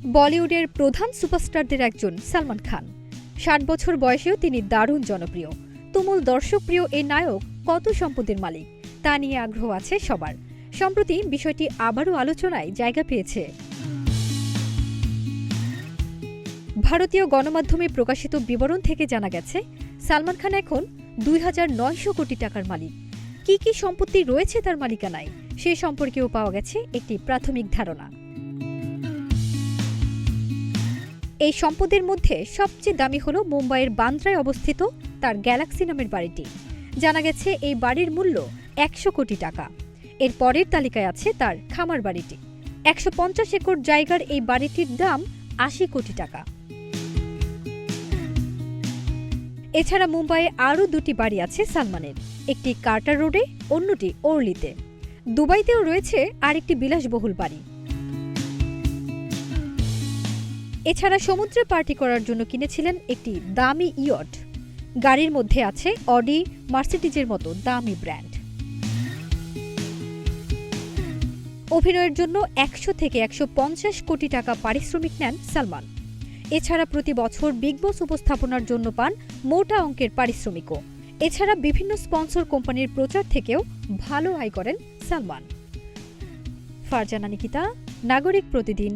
বলিউডের প্রধান সুপারস্টারদের একজন সালমান খান। ৬০ বছর বয়সেও তিনি দারুণ জনপ্রিয়। তুমুল দর্শকপ্রিয় এই নায়ক কত সম্পদের মালিক তা নিয়ে আগ্রহ আছে সবার। সম্প্রতি বিষয়টি আবারও আলোচনায় জায়গা পেয়েছে। ভারতীয় গণমাধ্যমে প্রকাশিত বিবরণ থেকে জানা গেছে, সালমান খান এখন ২,৯০০ কোটি টাকার মালিক। কি কি সম্পত্তি রয়েছে তার মালিকানায় সে সম্পর্কেও পাওয়া গেছে একটি প্রাথমিক ধারণা। এই সম্পদের মধ্যে সবচেয়ে দামি হল মুম্বাইয়ের বান্দ্রায় অবস্থিত তার গ্যালাক্সি নামের বাড়িটি। জানা গেছে এই বাড়ির মূল্য ১০০ কোটি টাকা। এর পরের তালিকায় আছে তার খামার বাড়িটি। ১৫০ একর জায়গার এই বাড়িটির দাম ৮০ কোটি টাকা। এছাড়া মুম্বাইয়ে আরও দুটি বাড়ি আছে সালমানের, একটি কার্টার রোডে, অন্যটি ওরলিতে। দুবাইতেও রয়েছে আরেকটি বিলাসবহুল বাড়ি। এছাড়া সমুদ্রে পার্টি করার জন্য কিনেছিলেন একটি দামি ইয়ট। গাড়ির মধ্যে আছে অডি, মার্সিডিজের মতো দামি ব্র্যান্ড। অভিনয়ের জন্য ১০০ থেকে ১৫০ কোটি টাকা পারিশ্রমিক নেন সালমান। এছাড়া প্রতি বছর বিগ বস উপস্থাপনার জন্য পান মোটা অঙ্কের পারিশ্রমিকও। এছাড়া বিভিন্ন স্পন্সর কোম্পানির প্রচার থেকেও ভালো আয় করেন সালমান। ফারজানা নিকিতা, নাগরিক প্রতিদিন।